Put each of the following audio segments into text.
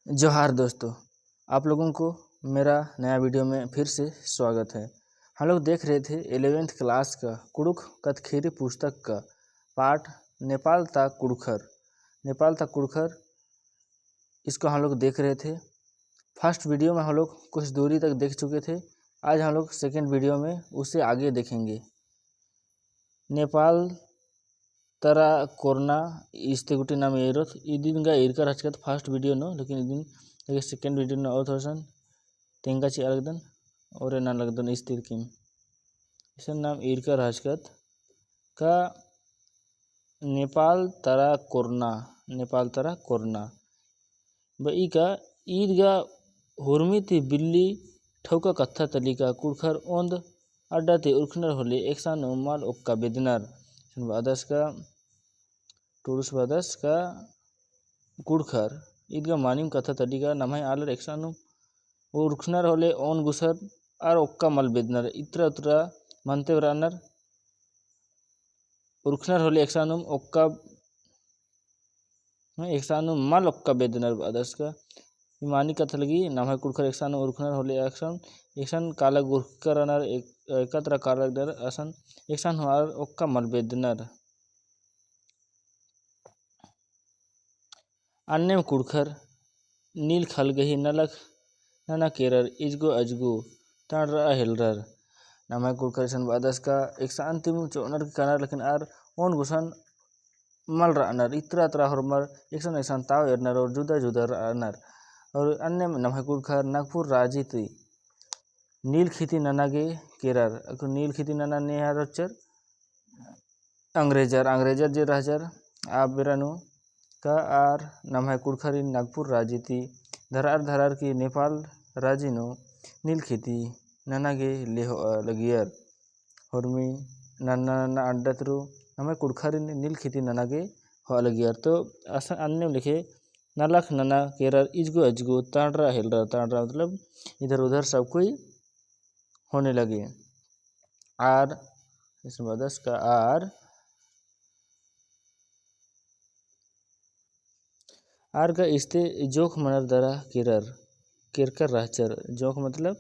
जोहार दोस्तों, आप लोगों को मेरा नया वीडियो में फिर से स्वागत है। हम लोग देख रहे थे 11th क्लास का कुडुख कथखेरी पुस्तक का पाठ नेपाल ता कुडखर इसको हम लोग देख रहे थे। फर्स्ट वीडियो में हम लोग कुछ दूरी तक देख चुके थे। आज हम लोग सेकेंड वीडियो में उससे आगे देखेंगे। नेपाल तरा कोरोना इस्तेगुटी नाम एरोथ इदिन गा इरकर हचकत फर्स्ट वीडियो नो लेकिन इदिन लगे सेकेंड वीडियो नो और थोड़ा तेंगा ची अलगदन और ना लगदन इस्तिर किम इसन नाम इरकर हचकत का नेपाल तरा कोरोना बई का ईदगा हुरमी ती बिल्ली ठौका कत्था तलिका कुड़खर ओंद अड्डा ते उर्खनर होले एकसान उमाल ओक्का बेदनर बादस का टूरुस बादस का कुड़खर ईदगा मानिम कथा तलिका नमाय आलर एकसानु उर्खनर होले ओन गुसर और ओक्का मल बेदनर इतरा उतरा मनते वरानर उर्खनर होले एकसानुम ओक्का मल ओक्का बेदनर बादस का मानी कथा लगी नमाय कुड़खर एकसानु उर्खनर होले एकसान काला गुरकरनर एकत्र कालर असन एकसान हार ओक्का मल बेदनर अन्य कुड़खर नील खलगही नलख नना केरर इजगो अजगो तांडरा हेलरर नमाय कुड़खर सन बादस का एक शांति में चोनर की कनर लेकिन आर ओन गुसन मल रानर इतरा इतरा हरमर एक सन ताव एरनर और जुदा जुदा रानर और अन्य नमाय कुड़खर नागपुर राजीती नील खिती ननागे केरर नील खिती नना नेहर अंग्रेजर जे रहजर आप बेरानु का आर नमाय कुड़खरी नागपुर राजीती धरार की नेपाल राजीनो नील खेती ननागे लेहो लगियर हरमी नन्ना अड्डा तरु नमाय कुड़खरी नील खेती ननागे हो लगियर तो असा अन्य लिखे नलख नना केरर इजगो अजगो तांडरा हेलरा तांडरा मतलब इधर उधर सब कोई होने लगे। आर इस बदस का आर का इस्ते जोख मनर दरा केरकर रहचर जोख मतलब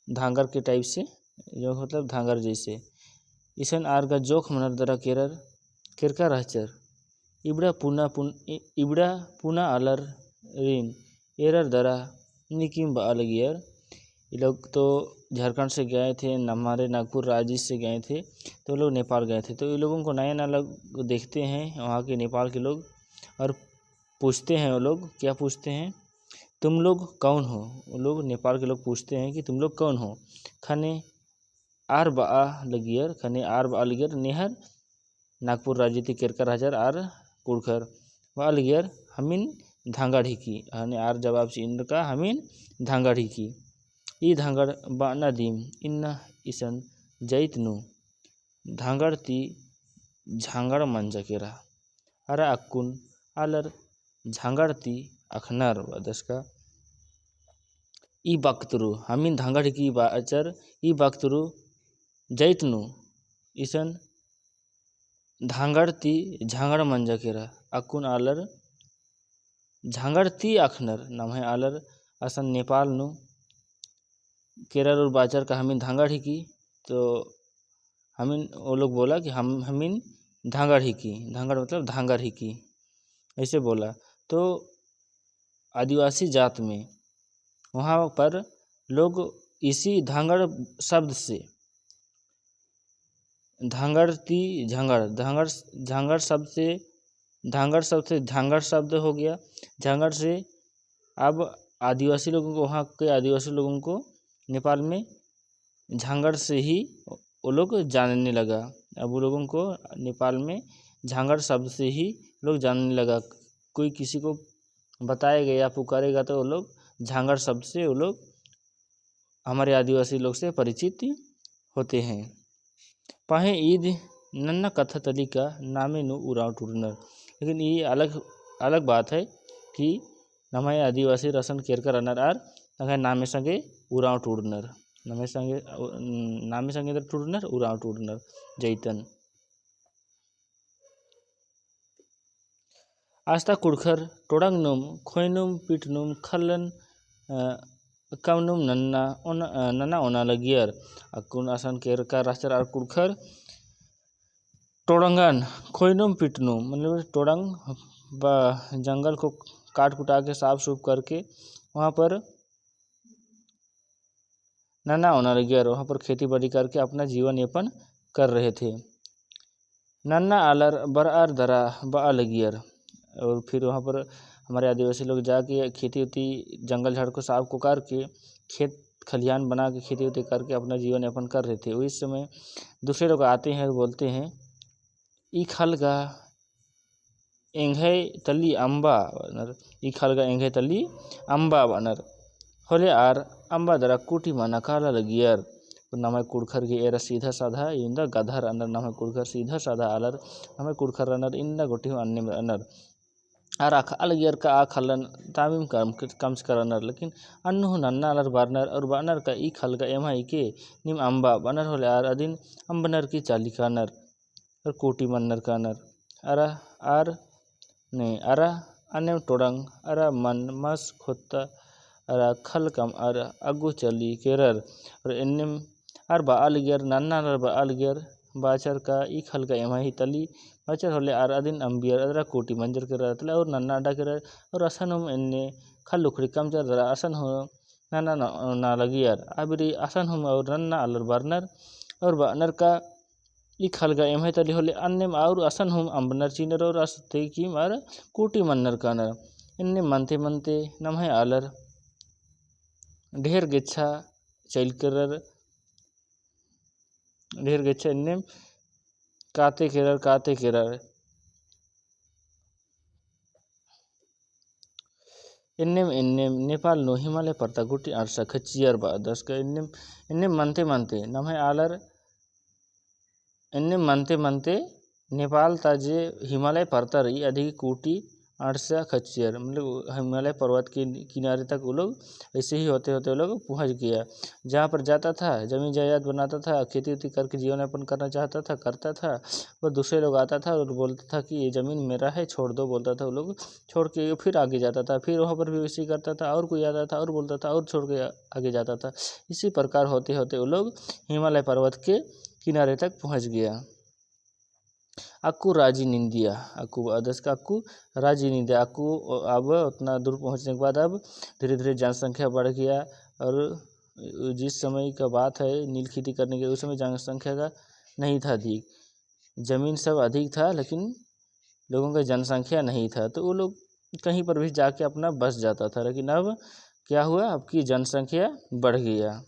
धांगर के टाइप से जोख मतलब धांगर जैसे इसन आर का जोख मनर दरा केरकर रहचर इबड़ा पुना अलर रिन एरर दरा निकिम बालगियर ये लोग तो झारखंड से गए थे हमारे नागपुर राज्य से गए थे तो लोग नेपाल गए थे तो ये लोगों को नया लोग देखते हैं वहाँ के नेपाल के लोग और पूछते हैं वो लोग क्या पूछते हैं तुम लोग कौन हो। वो लोग नेपाल के लोग पूछते हैं कि तुम लोग कौन हो। खने आर बा लगियर नेहर नागपुर राज्य ती केरकर हजार आर कुड़खर बा लगियर हमीन धांगा ढीकी हने आर जवाब से इनका हमीन धांगा ढीकी ई धांगड़ बाना दीम इन्ना इसन जैतनु धांगड़ ती झांगड़ मंजा केरा अरा अक्कुन आलर झांगड़ती अखनर वदस का ई बक्तरु हमीन धांगड़ की बाचर ई बक्तरु जैतनु इसन धांगड़ती झांगड़ मंजा केरा अक्कुन आलर झांगड़ती अखनर नाम है आलर असन नेपाल नु केरल और बाचर का हमीन धांगड़ ही की तो हमीन वो लोग बोला कि हमीन धांगड़ ही की धांगड़ मतलब धांगर ही की ऐसे बोला। तो आदिवासी जात में वहाँ पर लोग इसी धांगड़ शब्द से झांगड़ शब्द से झांगड़ शब्द हो गया। झांगड़ से अब आदिवासी लोगों को वहाँ के आदिवासी लोगों को नेपाल में झांगड़ से ही वो लोग जानने लगा। अब वो लोगों को नेपाल में झांगड़ शब्द से ही लोग जानने लगा। कोई किसी को बताएगा या पुकारेगा तो वो लोग झांगड़ शब्द से वो लोग हमारे आदिवासी लोग से परिचित होते हैं। पाहे ईद नन्ना कथा तलिका नामे नु उराव टूरनर लेकिन ये अलग बात है कि नमाय आदिवासी रसन केरकर अनर आर नामे संगे उराव टूरनर नामे संगे टूरनर उराव टूरनर जैतन आस्ता कुड़खर टोड़ंगनुम खोइनुम पिटनुम खल्लन कमनुम नन्ना ओना लगियर अकुन आसान केरका रास्तर आर कुड़खर टोड़ंगन खोइनुम पिटनुम मतलब टोड़ंग जंगल को काट कुटा के साफ सूफ करके वहाँ पर नन्ना होना लगियर वहाँ पर खेती बाड़ी करके अपना जीवन यापन कर रहे थे। नन्ना आलर बरआर दरा बा लगियर और फिर वहाँ पर हमारे आदिवासी लोग जाके खेती उती जंगल झाड़ को साफ को करके खेत खलिहान बना के खेती उती करके अपना जीवन यापन कर रहे थे। उस समय दूसरे लोग आते हैं और बोलते हैं ई खलगा एंघे तली अम्बा बनर ई खलगा एंघे तली अम्बा बनर होले आर अम्बा दरा कुटी माना काला लगियर नामे कुड़खर के एरा सीधा साधा इंदा गधर अनर नामे कुड़खर सीधा साधा आलर नामे कुड़खर अनर इंदा गोटी अन्य अनर आर अलगियर का आ खलन तामीम कम्स कर अनर लेकिन अन्नु नन्ना अलर बारनर और बानर का ई खल का एमा के निम अम्बा बनर होले आर अदिन अम्बनर की चाली का अनर और कोटी मन्नर का अनर अरा आर ने अरा अन्य टोड़ंग अरा मन मस खोता अरा खल कम अर अगु चली केरर और इन्निम आर बा अलगियर नन्ना अलर बा अलगियर बाचर का ई खल का एमा ही तली बाचर होले आर अदिन अम्बियर अदरा कोटी मंजर के रहतला और नन्ना अड्डा के और असन हम इन्ने खल लुखड़ी कम चर दरा असन हो नन्ना ना लगियर अबरी असन हम और नन्ना अलर बर्नर और बर्नर का ई खल का एमा ही तली होले अन्ने और असन हम अम्बनर चीनर और असते की मार कोटी मन्नर कानर इन्ने मनते मनते नमहे आलर ढेर गेच्छा चैलकर ढेर गेच्छा इन्ने काते केरर इन्नेम नेपाल नो हिमालय पर्ता गुटी आरसा खचियर बा दस का इन्नेम मनते मनते नमहे आलर इन्नेम मनते मनते नेपाल ताजे हिमालय पर्ता रही अधिक कोटी आरसा खचियर मतलब हिमालय पर्वत के किनारे तक वो लोग ऐसे ही होते होते वो लोग पहुँच गया। जहाँ पर जाता था जमीन जायदाद बनाता था खेती उती करके जीवन यापन करना चाहता था करता था और दूसरे लोग आता था और बोलता था कि ये ज़मीन मेरा है छोड़ दो बोलता था वो लोग छोड़ के फिर आगे जाता था फिर वहाँ पर भी वैसे ही करता था और कोई आता था और बोलता था और छोड़ के आगे जाता था। इसी प्रकार होते होते वो लोग हिमालय पर्वत के किनारे तक पहुँच गया। अक्कू राजी निंदिया अक्कू अदस का अक्कू राजी निंदिया अक्कू अब उतना दूर पहुंचने के बाद अब धीरे धीरे जनसंख्या बढ़ गया और जिस समय का बात है नील खेती करने के उस समय जनसंख्या का नहीं था अधिक ज़मीन सब अधिक था लेकिन लोगों का जनसंख्या नहीं था तो वो लोग कहीं पर भी जाके अपना बस जाता था। लेकिन अब क्या हुआ अब की जनसंख्या बढ़ गया।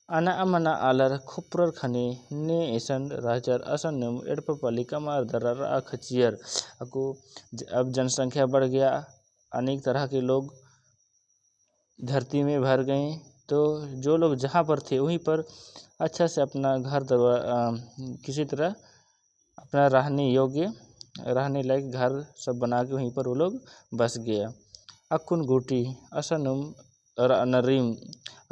अना अमना आलर खुप्रर खने ने ऐसन राजर असन नेम एडप पालिका मार दर्रा खचियर अको अब जनसंख्या बढ़ गया अनेक तरह के लोग धरती में भर गए तो जो लोग जहाँ पर थे वहीं पर अच्छा से अपना घर किसी तरह अपना रहने योग्य रहने लायक घर सब बना के वहीं पर वो लोग बस गया। अकुन गोटी असनम नरीम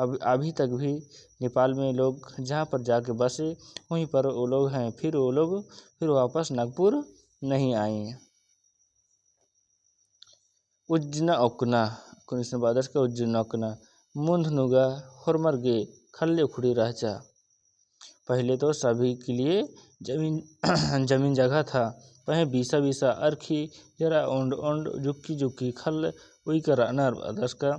अब अभी तक भी नेपाल में लोग जहाँ पर जाके बसे वहीं पर वो लोग हैं फिर वो लोग फिर वापस नागपुर नहीं आए। उज्जना ओकना कुनिसन बादर्स का उज्जना ओकना मुंध नुगा होरमर गे खल्ले उखड़ी रहचा। पहले तो सभी के लिए जमीन जगह था पहे बीसा बीसा अरखी जरा ओंड ओंड जुक्की जुक्की खल वही कर अनर बादर्स का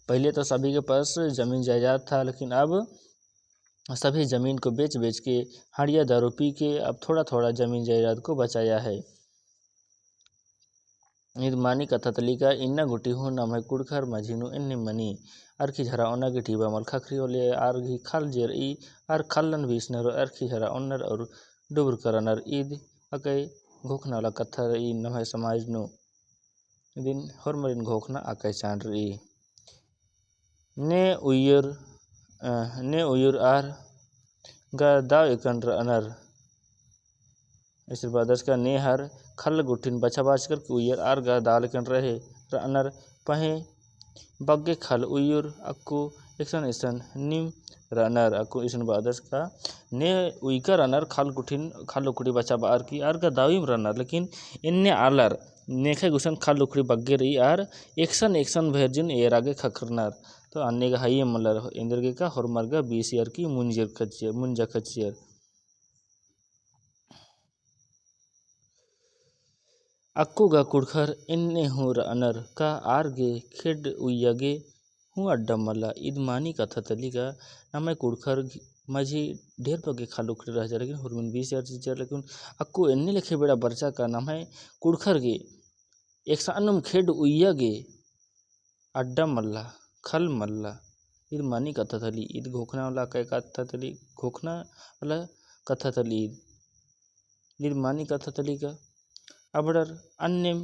पहले तो सभी के पास ज़मीन जायदाद था लेकिन अब सभी ज़मीन को बेच बेच के हड़िया दारू पी के अब थोड़ा थोड़ा ज़मीन जायदाद को बचाया है। निर्माणी कथा तलिका इन्ना गुटी हो नमय कुड़खर मझिनु इन्नी मनी अरखी झरा ओना गिटी बमल खखरी होले आरघी खल जेर ई आर खल्लन बीसनर अरखी झरा ओनर और डुबर करनर ईद अकई घोखना वाला कथा ई नमय समाज नु दिन होरमरिन घोखना अकई चांड ई ने उयुर आर गा दाव एकंड्र अनर इस बादर्स का ने हर खल गुठिन बचा बाच कर उयर आर गा दाल कन रहे अनर पहे बग्गे खल उयुर अक्कू एक्सन इसन निम रनर aku इसन बादस का ने उइका रनर खाल लुकड़ी बचा बार की आर का दाविम रनर लेकिन इन्ने आलर नेखे गुसन खाल लुकड़ी बग्गे रही आर एक्सन भेरजिन एर आगे खखरनर तो अन्य का हाई मलर इंद्र का हरमरगा 20 ईयर की मुंजा खचियर अक्कुगा कुड़खर इन्ने हूँ रनर का आरगे खेड उयगे हूँ अड्डा मल्ला इद मानी कथा तलीगा नमै कुड़खर माझी ढेर पगे खाल उखड़े रह जा लेकिन हुरमिन 20 ईयर चीचर लेकिन अक्कू इन्ने लिखे बेड़ा बर्चा का नमै कुड़खर गे एक सानुम खेड उयगे अड्डा मल्ला खल मल्ला इद मानी कथा तली इद घोखना वाला कई कथा तली घोखना वाला कथा तली इद मानी कथा तली का अबड़र अन्यम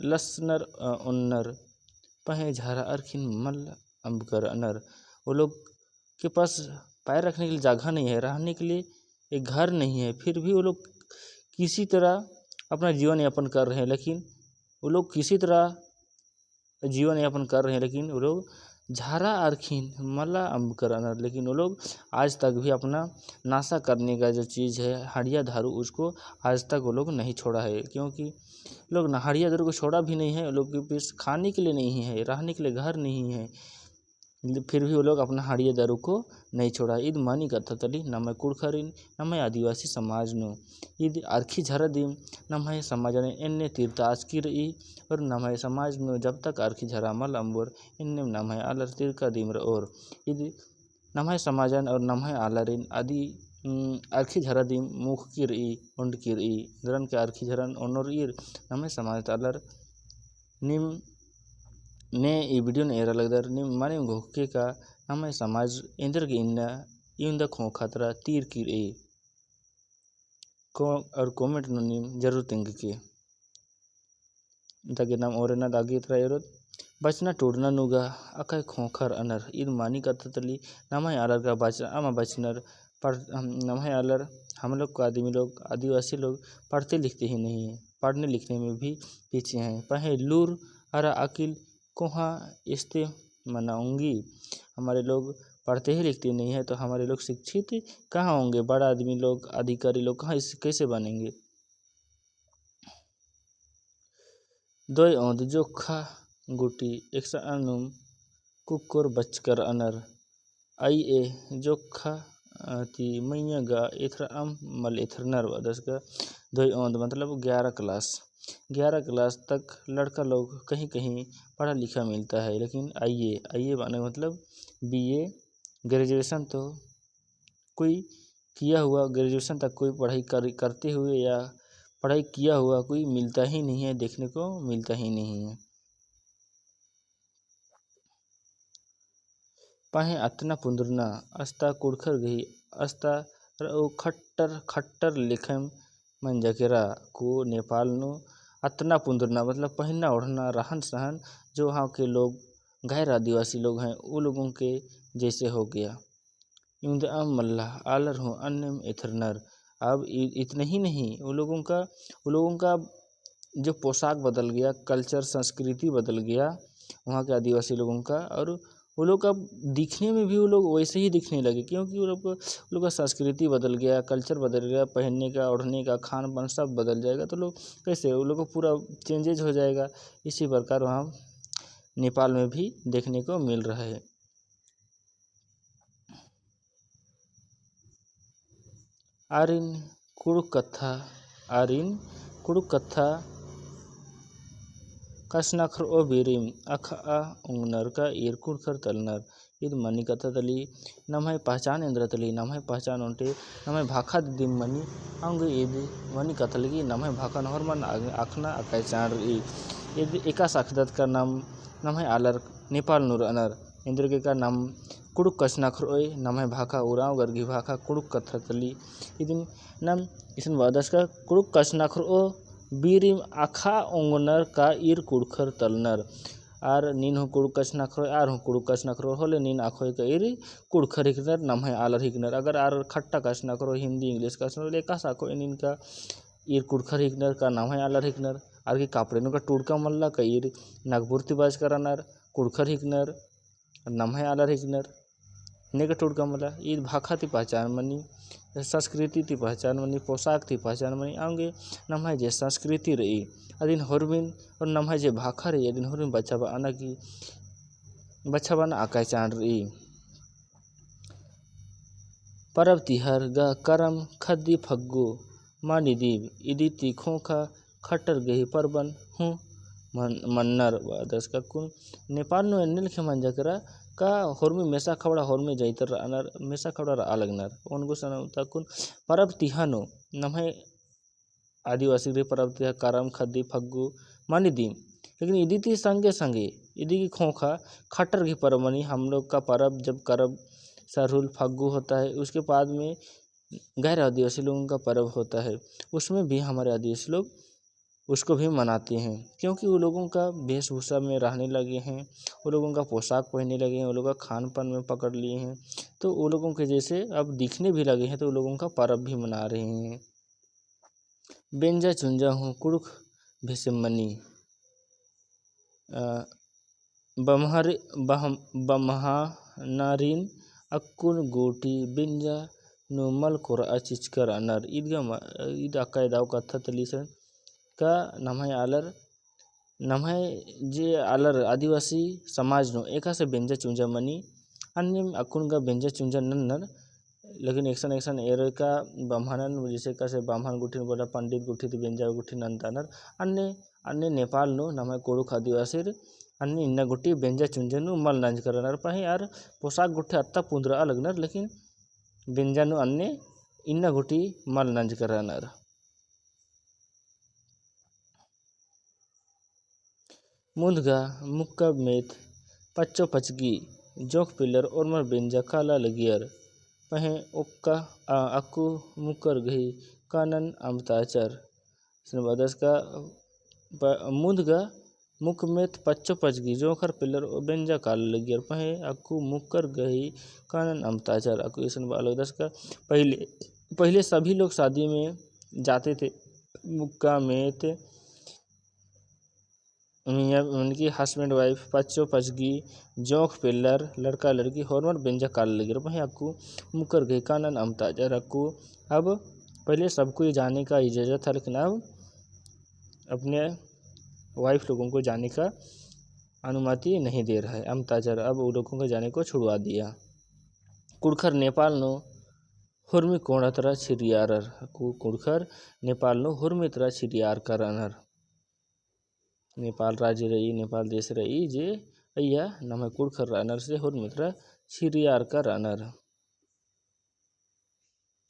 लसनर उन्नर पहे झारा अरखिन मल्ला अम्बकर अनर वो लोग के पास पैर रखने के लिए जगह नहीं है, रहने के लिए एक घर नहीं है, फिर भी वो लोग किसी तरह अपना जीवन यापन कर रहे हैं। लेकिन वो लोग किसी तरह जीवन यापन कर रहे हैं लेकिन वो लोग झारा आरखीन मल्ला अम्बकर अनर लेकिन वो लोग आज तक भी अपना नाशा करने का जो चीज़ है हड़िया दारू उसको आज तक वो लोग नहीं छोड़ा है, क्योंकि लोग हड़िया दारू को छोड़ा भी नहीं है। वो लोग के पास खाने के लिए नहीं है, रहने के लिए घर नहीं है, फिर भी वो लोग अपना हड़िया दारू को नहीं छोड़ा। ईद मानी कथा तली नमय कुड़खरिन नमय आदिवासी समाज नो ईद आरखी झरा दिम नमय समाज ने इन्ने तीर्थ आज की रही और नमय समाज नो जब तक आरखी झरा मल अंबोर इन्ने नमय आलर तीर्का दिम और ईद नमय समाजन और नमय आलरिन आदि आरखी झरा दिम मुख की रही उंड की रही दरन के आरखी झरन ओनोर ईर नमय समाज आलर निम ने ई वीडियो ने एरा लगदर निम माने घोके का नमय समाज इंद्र के इंदा खो खतरा तीर की रे को और कमेंट नो निम जरूर तिंग के ताकि नाम और ना दागी तरा एरोत बचना टोड़ना नुगा अकय खोखर अनर ईद मानी कथा तली नमय आलर का बचना आमा बचनर पर नमय आलर हम लोग को आदमी लोग आदिवासी लोग पढ़ते लिखते ही नहीं है, पढ़ने लिखने में भी पीछे हैं। पहे लूर अरा अकिल कोहा इस्ते मनाऊंगी, हमारे लोग पढ़ते ही लिखते नहीं है तो हमारे लोग शिक्षित कहाँ होंगे, बड़ा आदमी लोग अधिकारी लोग कहाँ कैसे बनेंगे। दोय औंद जोखा गुटी एक अनुम कुकुर बचकर अनर आई ए जोखा ती मैया गा इथर अम मल इथर नर वदस का दोय औंद मतलब 11 क्लास तक लड़का लोग कहीं कहीं पढ़ा लिखा मिलता है, लेकिन आइए बाने मतलब बीए ग्रेजुएशन तो कोई किया हुआ ग्रेजुएशन तक कोई पढ़ाई करते हुए या पढ़ाई किया हुआ कोई मिलता ही नहीं है, देखने को मिलता ही नहीं है। पाहे अतना पुंदरना अस्ता कुड़खर गई अस्ता खट्टर लिखम मन जकेरा को नेपाल नो अतना पुंदरना मतलब पहनना ओढ़ना रहन सहन जो वहाँ के लोग गैर आदिवासी लोग हैं वो लोगों के जैसे हो गया। यूं अम मल्ला आलर हो अन्यम इथरनर अब इतने ही नहीं वो लोगों का जो पोशाक बदल गया, कल्चर संस्कृति बदल गया वहाँ के आदिवासी लोगों का, और वो लोग का दिखने में भी वो लोग वैसे ही दिखने लगे क्योंकि वो लोग का संस्कृति बदल गया, कल्चर बदल गया, पहनने का ओढ़ने का खान पान सब बदल जाएगा तो लोग कैसे वो लोग को पूरा चेंजेज हो जाएगा। इसी प्रकार वहाँ नेपाल में भी देखने को मिल रहा है। आरिन कुड़ुक कथा कसनाखर ओ बेरिम अखा उंगनर का ईर कुड़खर तलनर ईद मनी कथा तली नमय पहचान इंद्र तली नमय पहचान उनटे नमय भाखा दिम मनी अंग ईद मनी कथा लगी नमय भाखा नहर मन आखना अकाय चाण ईद एका साखदत का नाम नमय आलर नेपाल नूर अनर इंद्र के का नाम कुड़ुक कसनाखर ओय नमय भाखा उराव गर्गी भाखा कुड़ुक कथा तली इदिन नम इसन वादस का कुड़ुक कसनाखर ओ बीरिम आखा ओंगनर का ईर कुड़खर तलनर आर नीन हो कुड़ुक कसनाखर आर हो कुड़ुक कसनाखर होले नीन आखोय का ईर कुड़खर हिकनर नमय आलर हिकनर अगर आर खट्टा कसनाखर हिंदी इंग्लिश कसनाखर लेका साको नीन का ईर कुड़खर हिकनर का नमय आलर हिकनर आर की कापड़े नो का टूड़का मल्ला का ईर नागपुर तिबाज करनर कुड़खर हिकनर नमय आलर हिकनर नेगटोड का मला ईद भाखा ती पहचान मनी संस्कृति ती पहचान मनी पोशाक ती पहचान मनी आंगे नम्हाय जे संस्कृति रही अदिन होरबिन और नम्हाय जे भाखा रही अदिन होरबिन बच्चा बा आना की बच्चा बना आकाय चांद रही परब तिहर ग करम खद्दी फग्गो मानी दीब इदी तीखों का खट्टर गही परबन हूँ मन्नर दस का कुन नेपाल नो एनिल के मंजा करा का होरमी मेसा खबड़ा होरमी जैतर अनर मेसा खबड़ा अलगनर उनको सन तकुन परब तिहानो नम्हे आदिवासी रे परब तिहा करम खद्दी फग्गु मानी दीम लेकिन इदी ती संगे संगे इदी की खोखा खट्टर की परब मनी हम लोग का परब जब करब सरहुल फग्गु होता है उसके बाद में गैर आदिवासी लोगों का पर्व होता है उसमें भी हमारे आदिवासी लोग उसको भी मनाते हैं क्योंकि वो लोगों का वेशभूषा में रहने लगे हैं वो लोगों का पोशाक पहनने लगे हैं वो लोग का खान पान में पकड़ लिए हैं तो वो लोगों के जैसे अब दिखने भी लगे हैं तो वो लोगों का पर्व भी मना रहे हैं। बेंजा चुंजा हूँ कुड़ुख भेसमनी बमहानारिन अक्कुन गोटी बेंजा नोमल कोरा चिचकर अनर ईद अक्का दाव कथा तलीसन का नम्हाय आलर नम्हाय जे आलर आदिवासी समाज नो एका से बेंजा चुंजा मनी अन्य अकुन का बेंजा चुंजा नन्नर लेकिन एक्सन एक्सन एर का ब्राह्मणन जैसे का से ब्राह्मण गुठी बोला पंडित गुठी तो बेंजा गुठी नंतानर अन्य अन्य नेपाल नो नम्हाय कोड़ुक आदिवासी अन्य इन्ना गुठी बेंजा चुंजा नु मल नंज करनर पही यार पोशाक गुठी अत्ता पुंद्रा अलगनर लेकिन बेंजा नु अन्य इन्ना गुठी मल नंज करनर मुंदगा मुक्का मेथ पच्चो पचगी जोक पिलर और मर बेंजा काला लगियर पहे ओक्का अक्कू मुकर गही कानन अमताचर बदस का मुंदगा मुक मेथ पच्चो पचगी जोखर पिलर और बेंजा काला लगियर पहे अक्कू मुकर गही कानन अमताचर अक्कू इसन बालदस का पहले सभी लोग शादी में जाते थे मुक्का मेथ मियाँ उनकी हस्बैंड वाइफ पच्चो पचगी जोख पिल्लर लड़का लड़की हॉर्मोन बेंजा काल लगी वहीं अक्कू मुकर गई कानन अमताजा रक्कू अब पहले सबको ये जाने का इजाज़त था लेकिन अब अपने वाइफ लोगों को जाने का अनुमति नहीं दे रहा है अमताजर अब उन लोगों को जाने को छुड़वा दिया। कुड़खर नेपाल नो हुर्मी कोणतरा छिरियारर कुड़खर नेपाल नो हुर्मी तरा छिरियार करनर नेपाल राज्य रही नेपाल देश रही जे अय्या नम कुड़खर रनर से हुर मित्र छिरियार का रनर।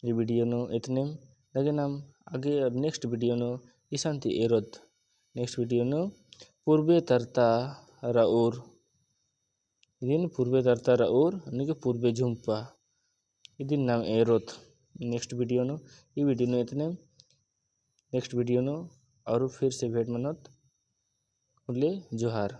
ये वीडियो नो इतने लगे नाम आगे नेक्स्ट वीडियो नो ईशांति एरोत नेक्स्ट वीडियो नो पूर्वे तरता राउर इदिन पूर्वे तरता राउर निके पूर्वे झुंपा इदिन नाम एरोत नेक्स्ट वीडियो नो ये वीडियो नो इतने नेक्स्ट वीडियो नो और फिर से भेट मनोत जोहार।